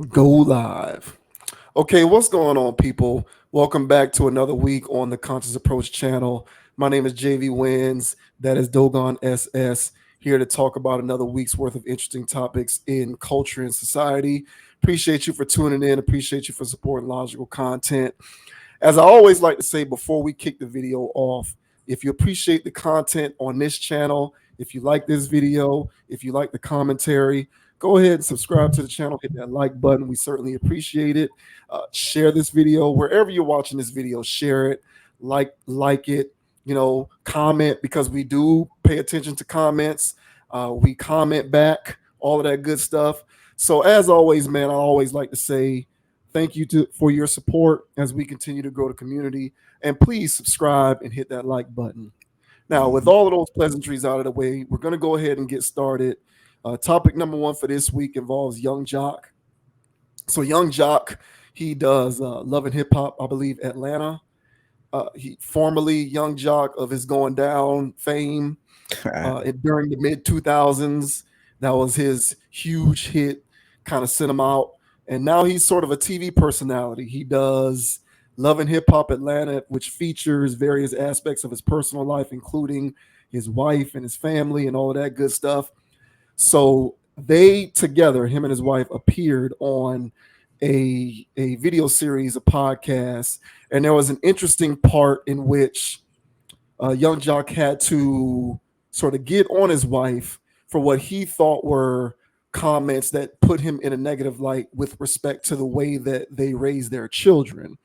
Go live. Okay, what's going on, people? Welcome back to another week on the Conscious Approach channel. My name is JV Wins. That is Dogon SS, here to talk about another week's worth of interesting topics in culture and society. Appreciate you for tuning in. Appreciate you for supporting logical content. As I always like to say before we kick the video off, if you appreciate the content on this channel, if you like this video, if you like the commentary, go ahead and subscribe to the channel, hit that like button. We certainly appreciate it. Share this video wherever you're watching this video. Share it, like it. Comment because we do pay attention to comments. We comment back, all of that good stuff. So as always, man, I always like to say thank you for your support as we continue to grow the community. And please subscribe and hit that like button. Now, with all of those pleasantries out of the way, we're going to go ahead and get started. Topic number one for this week involves Yung Joc. So, Yung Joc, he does Love and Hip Hop, I believe, Atlanta. He formerly Yung Joc of his Going Down fame during the mid 2000s. That was his huge hit, kind of sent him out. And now he's sort of a TV personality. He does Love and Hip Hop Atlanta, which features various aspects of his personal life, including his wife and his family and all of that good stuff. So they together, him and his wife, appeared on a video series, a podcast, and there was an interesting part in which Yung Joc had to sort of get on his wife for what he thought were comments that put him in a negative light with respect to the way that they raise their children.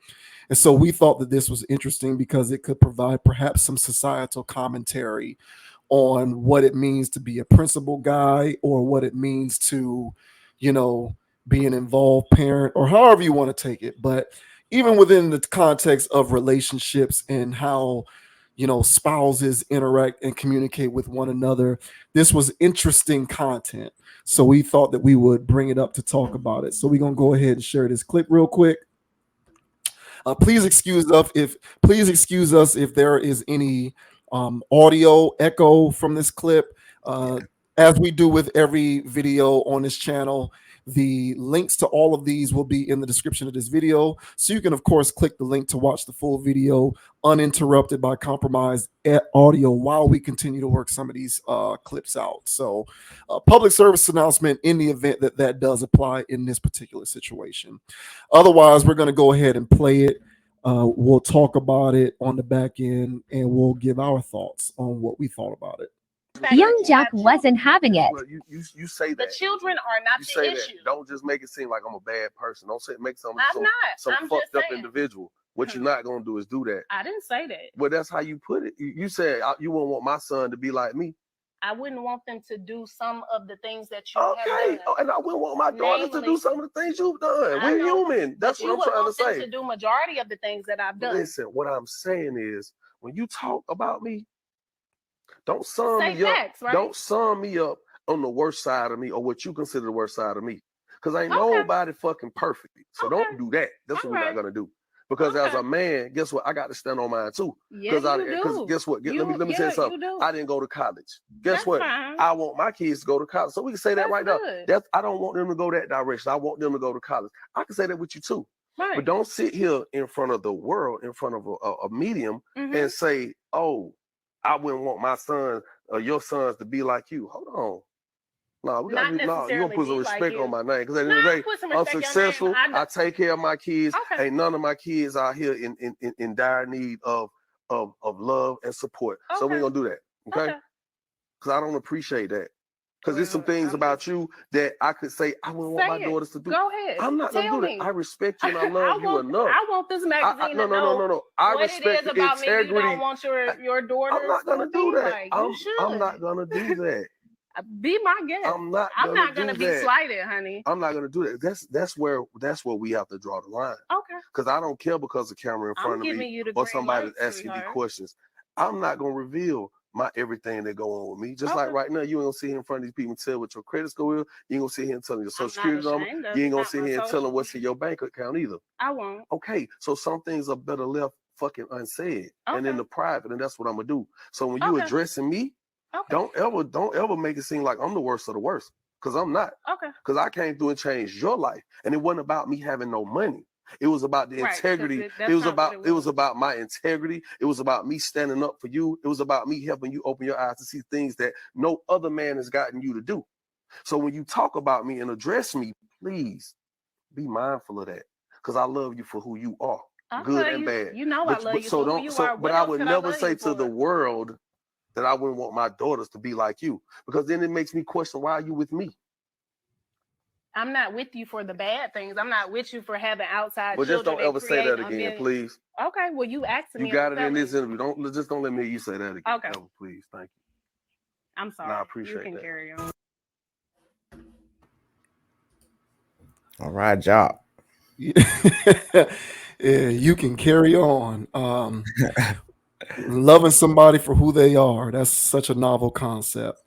And so we thought that this was interesting because it could provide perhaps some societal commentary on what it means to be a principal guy or what it means to, be an involved parent or however you want to take it. But even within the context of relationships and how spouses interact and communicate with one another, this was interesting content. So we thought that we would bring it up to talk about it. So we're gonna go ahead and share this clip real quick. Please excuse us if there is any audio echo from this clip. As we do with every video on this channel, the links to all of these will be in the description of this video. So you can, of course, click the link to watch the full video uninterrupted by compromised audio while we continue to work some of these clips out. So public service announcement in the event that that does apply in this particular situation. Otherwise, we're going to go ahead and play it. We'll talk about it on the back end and we'll give our thoughts on what we thought about it. Young Joc wasn't having it. Well, you say that. The children are not the issue. That. Don't just make it seem like I'm a bad person. Don't say make some I'm fucked up saying. Individual. What you're not gonna do is do that. I didn't say that. Well, that's how you put it. You said you wouldn't want my son to be like me. I wouldn't want them to do some of the things that you have done. And I wouldn't want my daughters to do some of the things you've done. We're human. That's what I'm trying to say. To do majority of the things that I've done. Listen, what I'm saying is, when you talk about me, don't sum me up. Facts, right? Don't sum me up on the worst side of me or what you consider the worst side of me. Because ain't nobody fucking perfect. So don't do that. That's what we're not gonna do. Because as a man, guess what? I got to stand on mine too. Because guess what? Let me say something. I didn't go to college. Guess what? Fine. I want my kids to go to college. So we can say that right now. I don't want them to go that direction. I want them to go to college. I can say that with you too. Right. But don't sit here in front of the world, in front of a medium, and say, "Oh, I wouldn't want my son or your sons to be like you." Hold on. No, you're gonna put some respect on my name. Because at the end of the day, I'm successful. I take care of my kids. Okay. Ain't none of my kids out here in dire need of love and support. Okay. So we're gonna do that. Okay? Because I don't appreciate that. Because there's some things about you that I could say I wouldn't want my daughters to do. Go ahead. I'm not gonna do that. I respect you and I love you enough. I want this magazine to know no. I respect it is about integrity. Me. You don't want your daughters. I'm not gonna do that. Like, I'm not gonna do that. Be my guest. I'm not gonna be slighted, honey. I'm not gonna do that. That's where we have to draw the line. Okay. Because I don't care because the camera in front of me or somebody's asking me questions. I'm not gonna reveal my everything that go on with me. Just like right now, you ain't gonna sit here in front of these people and tell what your credit score is. You ain't gonna sit here and tell them your social security number. You ain't gonna sit here and tell them what's in your bank account either. I won't. Okay, so some things are better left fucking unsaid and in the private, and that's what I'm gonna do. So when you addressing me, don't ever make it seem like I'm the worst of the worst. because I'm not. Okay. Because I came through and changed your life, and it wasn't about me having no money. It was about the integrity. It was about my integrity. It was about me standing up for you. It was about me helping you open your eyes to see things that no other man has gotten you to do. So when you talk about me and address me, please be mindful of that, because I love you for who you are, good and bad. You know I love you so for who don't you so are. but I would never say to the world that I wouldn't want my daughters to be like you, because then it makes me question, why are you with me? I'm not with you for the bad things. I'm not with you for having outside But just children. don't ever say that again, please. Okay, well, you asked me. You got it in this interview. Don't let me hear you say that again. Okay. Ever, please. Thank you. I'm sorry. I appreciate you can that. Carry on. All right, Joc. Yeah, you can carry on. Loving somebody for who they are. That's such a novel concept.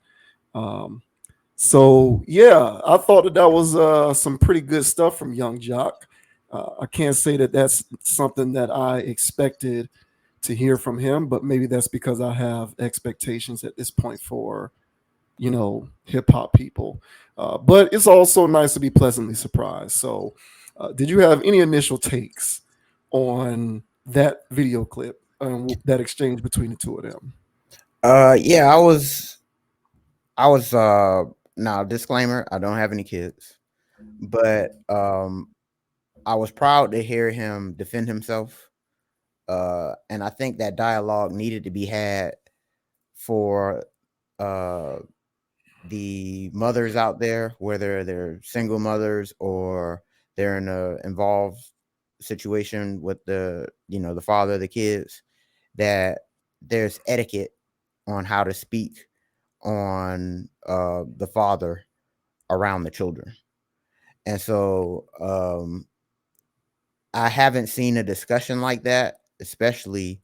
Um, so yeah, I thought that was some pretty good stuff from Young Joc. I can't say that that's something that I expected to hear from him, but maybe that's because I have expectations at this point for hip hop people. But it's also nice to be pleasantly surprised. So, did you have any initial takes on that video clip, that exchange between the two of them? Yeah, I was now disclaimer, I don't have any kids. But I was proud to hear him defend himself. And I think that dialogue needed to be had for uh the mothers out there, whether they're single mothers or they're in a involved situation with the father of the kids, that there's etiquette on how to speak on the father around the children. And so I haven't seen a discussion like that, especially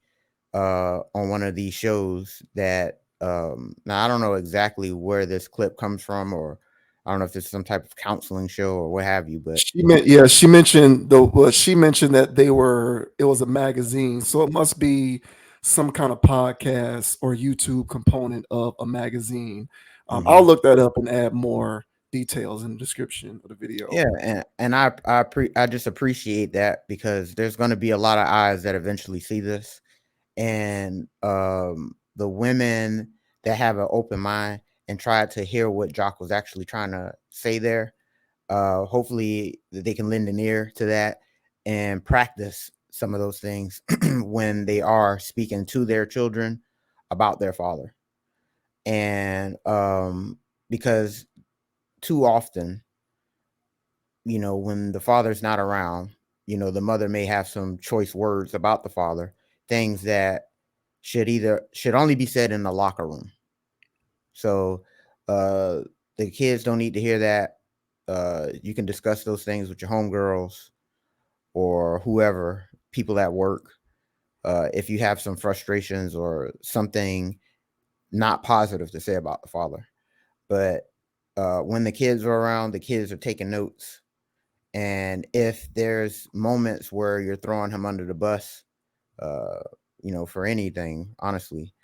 on one of these shows that now I don't know exactly where this clip comes from, or I don't know if it's some type of counseling show or what have you, but She mentioned she mentioned that it was a magazine, so it must be some kind of podcast or YouTube component of a magazine. I'll look that up and add more details in the description of the video. yeah, and I just appreciate that, because there's going to be a lot of eyes that eventually see this, and the women that have an open mind and try to hear what Joc was actually trying to say there, hopefully they can lend an ear to that and practice some of those things when they are speaking to their children about their father. And because too often, when the father's not around, the mother may have some choice words about the father, things that should only be said in the locker room. So uh the kids don't need to hear that. You can discuss those things with your homegirls or whoever, people at work. If you have some frustrations or something not positive to say about the father. But when the kids are around, the kids are taking notes. And if there's moments where you're throwing him under the bus, uh, for anything, honestly,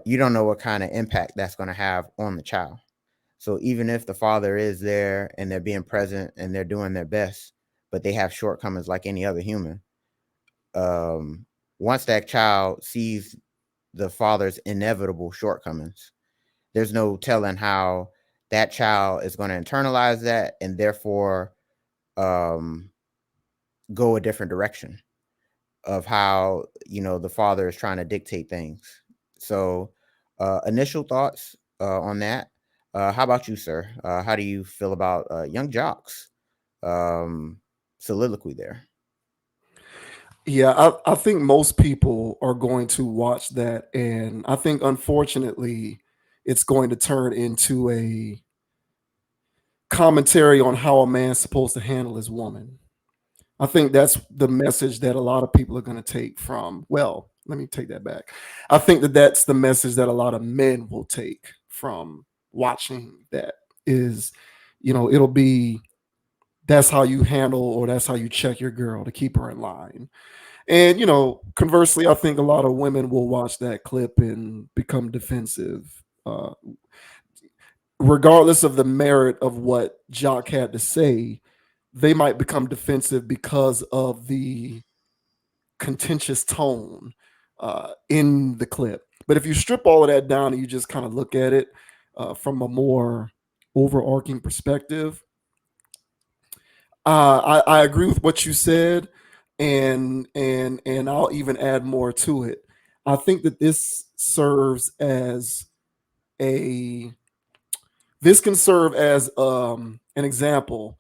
you don't know what kind of impact that's going to have on the child. So even if the father is there and they're being present and they're doing their best, but they have shortcomings like any other human, um, once that child sees the father's inevitable shortcomings, there's no telling how that child is going to internalize that and therefore um, go a different direction of how the father is trying to dictate things. So initial thoughts on that. How about you, sir? How do you feel about Young Joc's soliloquy there? Yeah, I think most people are going to watch that, and I think unfortunately, it's going to turn into a commentary on how a man's supposed to handle his woman. I think that's the message that a lot of people are going to take from. Well, let me take that back. I think that that's the message that a lot of men will take from watching that. Is, it'll be, that's how you handle, or that's how you check your girl to keep her in line. And conversely, I think a lot of women will watch that clip and become defensive. regardless of the merit of what Joc had to say, they might become defensive because of the contentious tone in the clip. But if you strip all of that down and you just kind of look at it from a more overarching perspective, I agree with what you said, and I'll even add more to it. I think that a this can serve as an example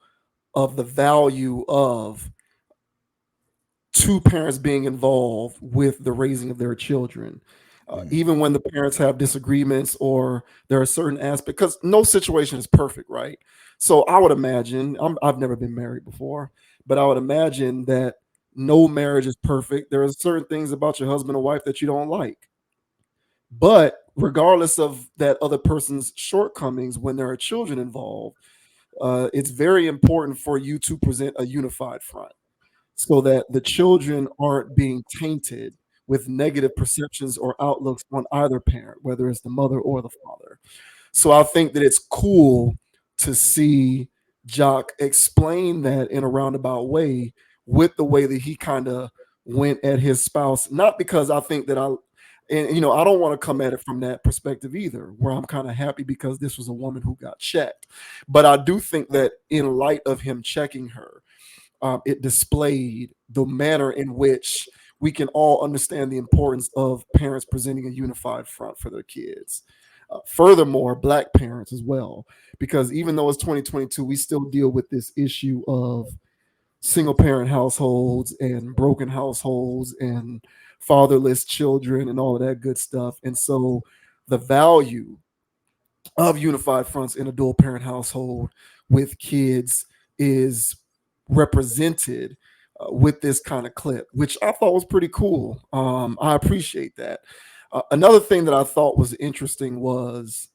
of the value of two parents being involved with the raising of their children. Even when the parents have disagreements or there are certain aspects, because no situation is perfect, right? So I would imagine, I've never been married before, but I would imagine that no marriage is perfect. There are certain things about your husband or wife that you don't like. But regardless of that other person's shortcomings, when there are children involved, it's very important for you to present a unified front so that the children aren't being tainted with negative perceptions or outlooks on either parent, whether it's the mother or the father. So I think that it's cool to see Jock explain that in a roundabout way with the way that he kind of went at his spouse. Not because I think that and I don't want to come at it from that perspective either, where I'm kind of happy because this was a woman who got checked. But I do think that in light of him checking her, it displayed the manner in which we can all understand the importance of parents presenting a unified front for their kids. Furthermore, black parents as well, because even though it's 2022, we still deal with this issue of single parent households and broken households and fatherless children and all of that good stuff. And so the value of unified fronts in a dual parent household with kids is represented with this kind of clip, which I thought was pretty cool. I appreciate that. Another thing that I thought was interesting was,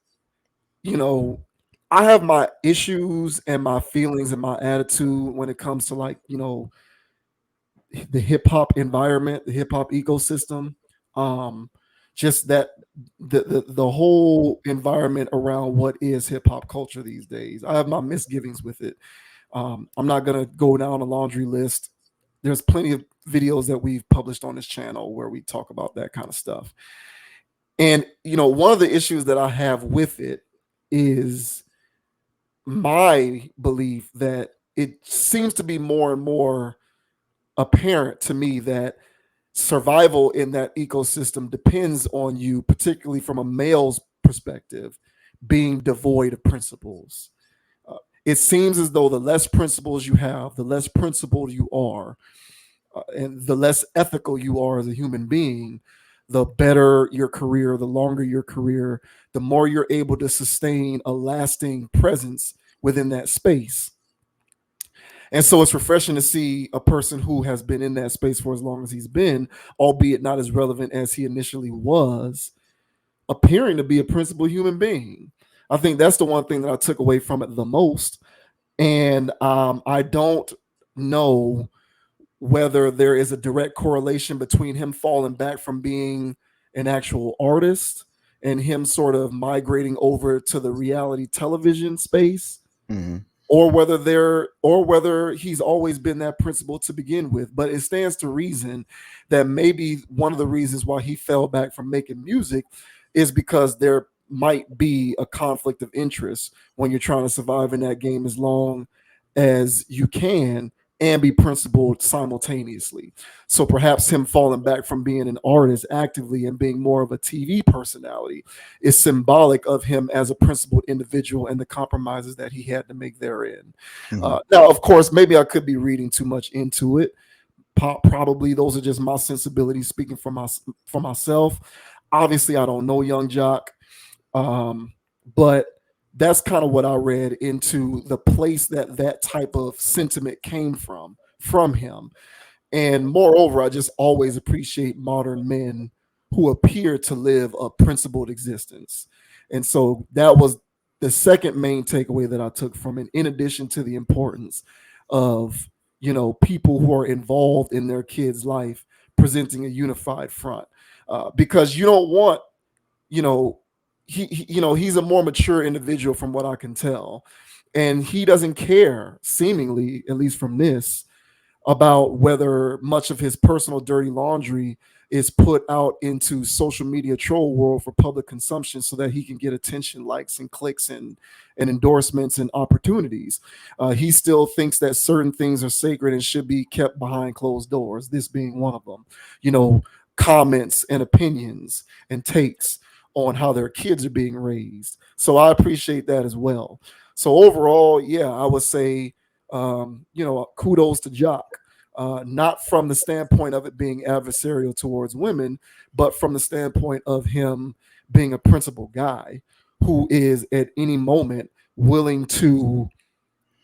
you know, I have my issues and my feelings and my attitude when it comes to, like, the hip hop environment, the hip hop ecosystem. Um, just that the whole environment around what is hip hop culture these days. I have my misgivings with it. I'm not gonna go down a laundry list. There's plenty of videos that we've published on this channel where we talk about that kind of stuff. And one of the issues that I have with it is my belief that it seems to be more and more apparent to me that survival in that ecosystem depends on you, particularly from a male's perspective, being devoid of principles. It seems as though the less principles you have, the less principled you are, and the less ethical you are as a human being, the better your career, the longer your career, the more you're able to sustain a lasting presence within that space. And so it's refreshing to see a person who has been in that space for as long as he's been, albeit not as relevant as he initially was, appearing to be a principled human being. I think that's the one thing that I took away from it the most. And I don't know whether there is a direct correlation between him falling back from being an actual artist and him sort of migrating over to the reality television space. Mm-hmm. Or whether he's always been that principle to begin with. But it stands to reason that maybe one of the reasons why he fell back from making music is because there might be a conflict of interest when you're trying to survive in that game as long as you can and be principled simultaneously. So perhaps him falling back from being an artist actively and being more of a TV personality is symbolic of him as a principled individual and the compromises that he had to make therein. Mm-hmm. Now, of course, maybe I could be reading too much into it. Probably those are just my sensibilities speaking for myself. Obviously, I don't know Young Joc, but that's kind of what I read into the place that type of sentiment came from him. And moreover, I just always appreciate modern men who appear to live a principled existence. And so that was the second main takeaway that I took from it, in addition to the importance of, people who are involved in their kids' life presenting a unified front. Because you don't want, he's a more mature individual from what I can tell, and he doesn't care, seemingly, at least from this, about whether much of his personal dirty laundry is put out into social media troll world for public consumption so that he can get attention, likes and clicks and endorsements and opportunities. He still thinks that certain things are sacred and should be kept behind closed doors, this being one of them. Comments and opinions and takes on how their kids are being raised. So I appreciate that as well. So overall, yeah, I would say kudos to Joc. Not from the standpoint of it being adversarial towards women, but from the standpoint of him being a principled guy who is at any moment willing to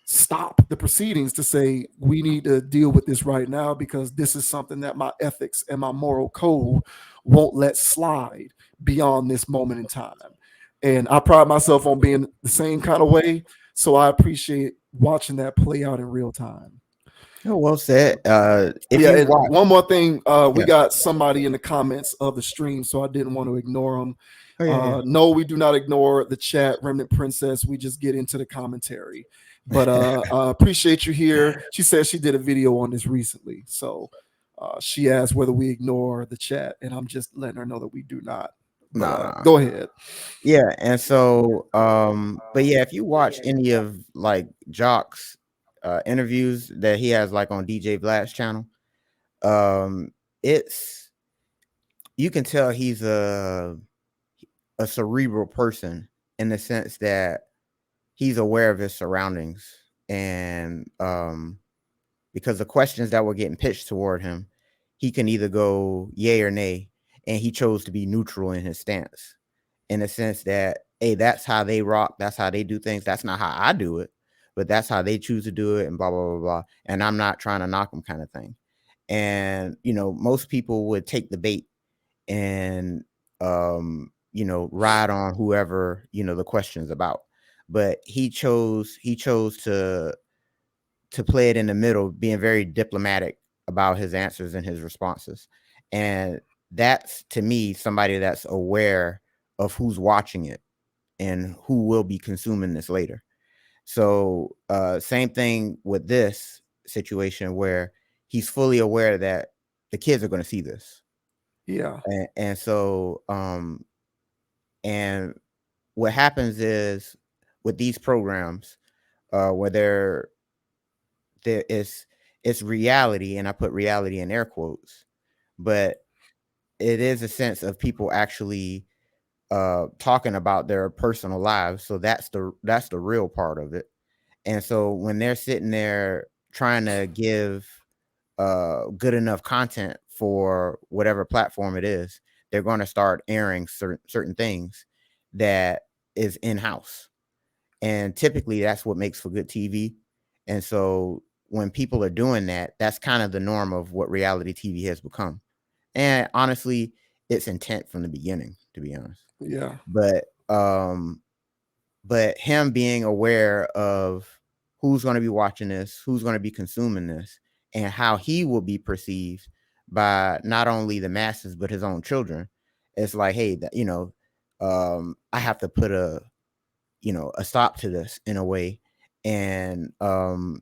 stop the proceedings to say, we need to deal with this right now because this is something that my ethics and my moral code won't let slide beyond this moment in time. And I pride myself on being the same kind of way. So I appreciate watching that play out in real time. Oh, well said. And one more thing, we got somebody in the comments of the stream, so I didn't want to ignore them. No, we do not ignore the chat, Remnant Princess. We just get into the commentary. But I appreciate you here. She said she did a video on this recently, so she asked whether we ignore the chat, and I'm just letting her know that we do not. But, go ahead. Yeah, and so, but yeah, if you watch any of like Joc's interviews that he has like on DJ Vlad's channel, it's, you can tell he's a cerebral person in the sense that he's aware of his surroundings, and because the questions that were getting pitched toward him, he can either go yay or nay, and he chose to be neutral in his stance, in the sense that, hey, that's how they rock, that's how they do things, that's not how I do it, but that's how they choose to do it, and blah blah blah blah, and I'm not trying to knock them, kind of thing. And most people would take the bait and ride on whoever the question's about, but he chose to play it in the middle, being very diplomatic about his answers and his responses. And that's, to me, somebody that's aware of who's watching it and who will be consuming this later. So same thing with this situation, where he's fully aware that the kids are going to see this. Yeah. And so and what happens is, with these programs, where it's reality, and I put reality in air quotes, but it is a sense of people actually talking about their personal lives. So that's the real part of it. And so when they're sitting there trying to give good enough content for whatever platform it is, they're going to start airing certain things that is in-house. And typically that's what makes for good TV. And so when people are doing that, that's kind of the norm of what reality TV has become. And honestly, it's intent from the beginning, to be honest. Yeah. But him being aware of who's going to be watching this, who's going to be consuming this, and how he will be perceived by not only the masses but his own children, it's like, hey, I have to put a stop to this in a way. And and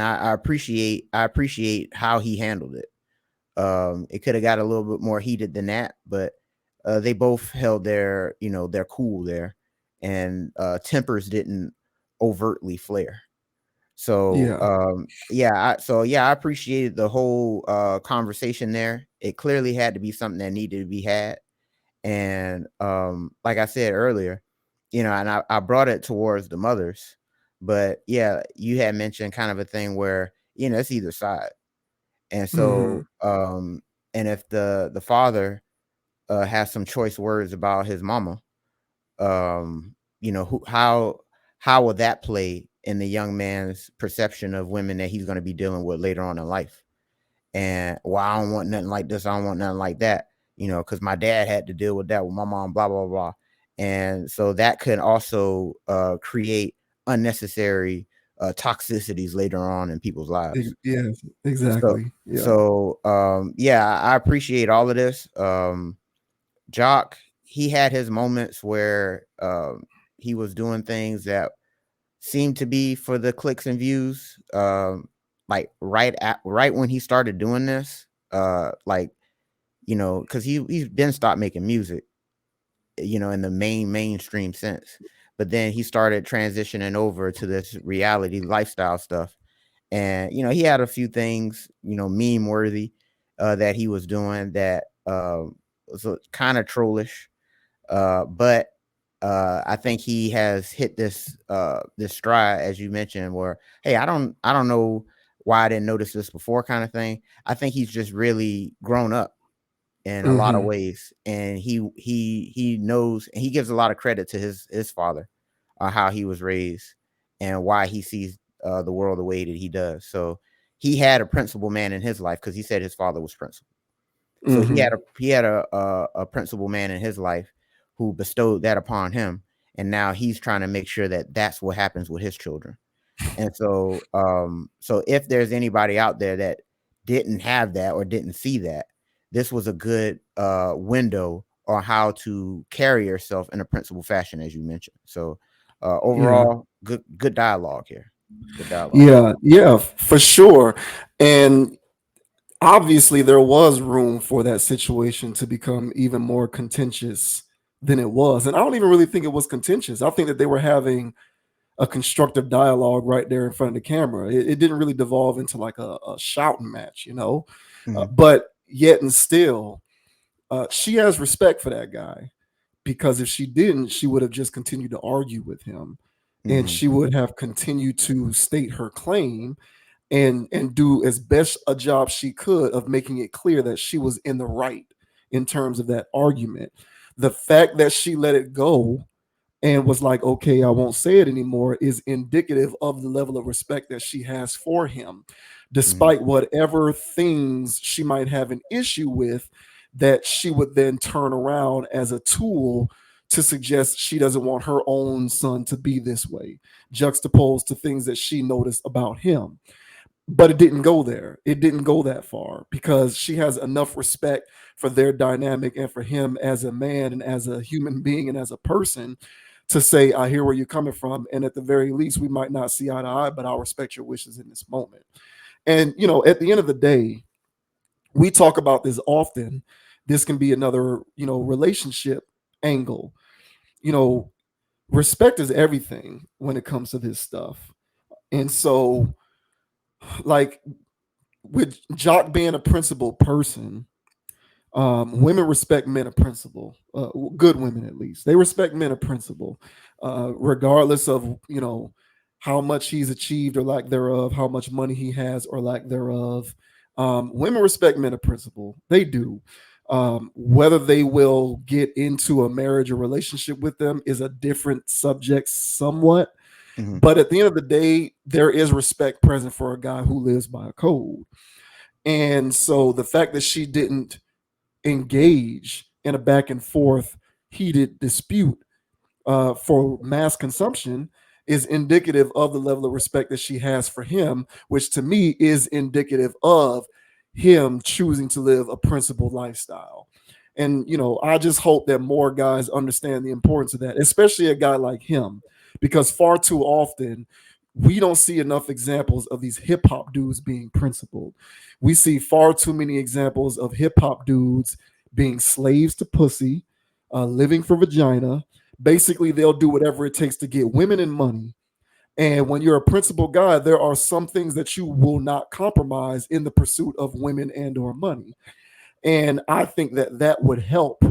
I appreciate how he handled it. It could have got a little bit more heated than that, but they both held their cool there, and tempers didn't overtly flare. So I appreciated the whole conversation there. It clearly had to be something that needed to be had. And like I said earlier, and I brought it towards the mothers, but yeah, you had mentioned kind of a thing where, it's either side. And so, and if the father has some choice words about his mama, how will that play in the young man's perception of women that he's going to be dealing with later on in life? And, well, I don't want nothing like this, I don't want nothing like that, because my dad had to deal with that with my mom, blah blah blah. And so that could also create unnecessary toxicities later on in people's lives. Yeah, exactly. So I appreciate all of this. Joc, he had his moments where he was doing things that seemed to be for the clicks and views. Like right when he started doing this, like, you know, because he's been stopped making music, you know, in the mainstream sense. But then he started transitioning over to this reality lifestyle stuff. And, you know, he had a few things, you know, meme worthy that he was doing that was kind of trollish. But I think he has hit this stride, as you mentioned, where, hey, I don't know why I didn't notice this before, kind of thing. I think he's just really grown up in a lot of Mm-hmm. ways, and he knows, and he gives a lot of credit to his father, how he was raised and why he sees the world the way that he does. So he had a principal man in his life, because he said his father was principal. So Mm-hmm. he had a principal man in his life who bestowed that upon him, and now he's trying to make sure that that's what happens with his children. And so so if there's anybody out there that didn't have that or didn't see that, this was a good window on how to carry yourself in a principled fashion, as you mentioned. So Yeah. overall, good dialogue here. Good dialogue. Yeah, for sure. And obviously there was room for that situation to become even more contentious than it was. And I don't even really think it was contentious. I think that they were having a constructive dialogue right there in front of the camera. It didn't really devolve into like a shouting match, you know. Hmm. But yet and still, she has respect for that guy, because if she didn't, she would have just continued to argue with him, and Hmm. she would have continued to state her claim and do as best a job she could of making it clear that she was in the right in terms of that argument. The fact that she let it go and was like, okay, I won't say it anymore, is indicative of the level of respect that she has for him, Hmm. despite whatever things she might have an issue with, that she would then turn around as a tool to suggest she doesn't want her own son to be this way, juxtaposed to things that she noticed about him. But it didn't go there. It didn't go that far, because she has enough respect for their dynamic and for him as a man and as a human being and as a person to say, I hear where you're coming from. And at the very least, we might not see eye to eye, but I'll respect your wishes in this moment. And, you know, at the end of the day, we talk about this often. This can be another, you know, relationship angle. You know, respect is everything when it comes to this stuff. And so, like, with Jock being a principled person, women respect men of principle. Good women, at least, they respect men of principle, regardless of, you know, how much he's achieved or lack thereof, how much money he has or lack thereof. Women respect men of principle. They do. Whether they will get into a marriage or relationship with them is a different subject, somewhat. Hmm. But at the end of the day, there is respect present for a guy who lives by a code. And so the fact that she didn't engage in a back and forth heated dispute for mass consumption is indicative of the level of respect that she has for him, which to me is indicative of him choosing to live a principled lifestyle. And, you know, I just hope that more guys understand the importance of that, especially a guy like him, because far too often we don't see enough examples of these hip hop dudes being principled. We see far too many examples of hip hop dudes being slaves to pussy, living for vagina. Basically, they'll do whatever it takes to get women and money. And when you're a principled guy, there are some things that you will not compromise in the pursuit of women and or money. And I think that that would help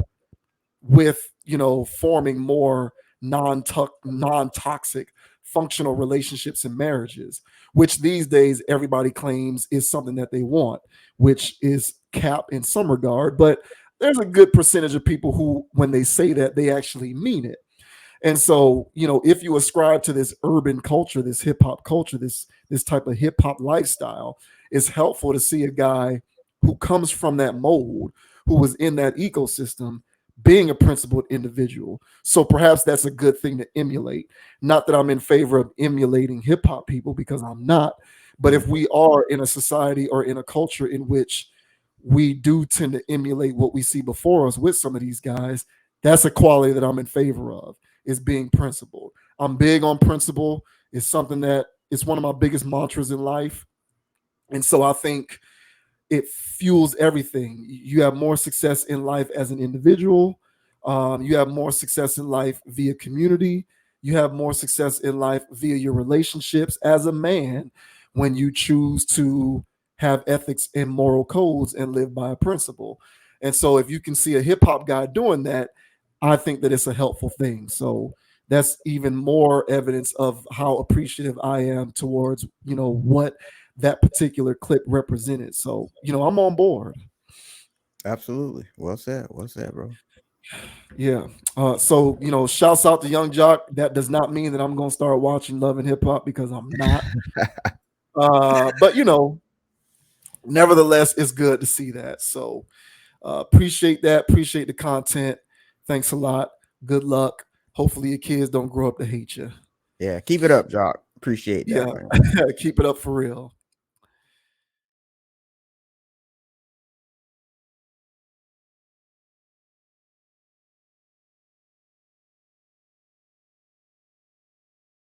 with, you know, forming more non-toxic functional relationships and marriages, which these days everybody claims is something that they want, which is cap in some regard. But there's a good percentage of people who, when they say that, they actually mean it. And so, you know, if you ascribe to this urban culture, this hip hop culture, this type of hip hop lifestyle, it's helpful to see a guy who comes from that mold, who was in that ecosystem, being a principled individual. So perhaps that's a good thing to emulate. Not that I'm in favor of emulating hip hop people, because I'm not. But Hmm. if we are in a society or in a culture in which we do tend to emulate what we see before us with some of these guys, That's a quality that I'm in favor of, is being principled. I'm big on principle. It's something that it's one of my biggest mantras in life. And so I think it fuels everything. You have more success in life as an individual. You have more success in life via community. You have more success in life via your relationships as a man when you choose to have ethics and moral codes and live by a principle. And so if you can see a hip hop guy doing that, I think that it's a helpful thing. So that's even more evidence of how appreciative I am towards, what that particular clip represented. So, I'm on board. Absolutely. Well said. Well said, bro. Yeah. So, shouts out to Young Joc. That does not mean that I'm going to start watching Love and Hip Hop, because I'm not. But, nevertheless, it's good to see that. So, appreciate that. Appreciate the content. Thanks a lot. Good luck. Hopefully your kids don't grow up to hate you. Yeah. Keep it up, Joc. Appreciate that. Yeah. Keep it up for real.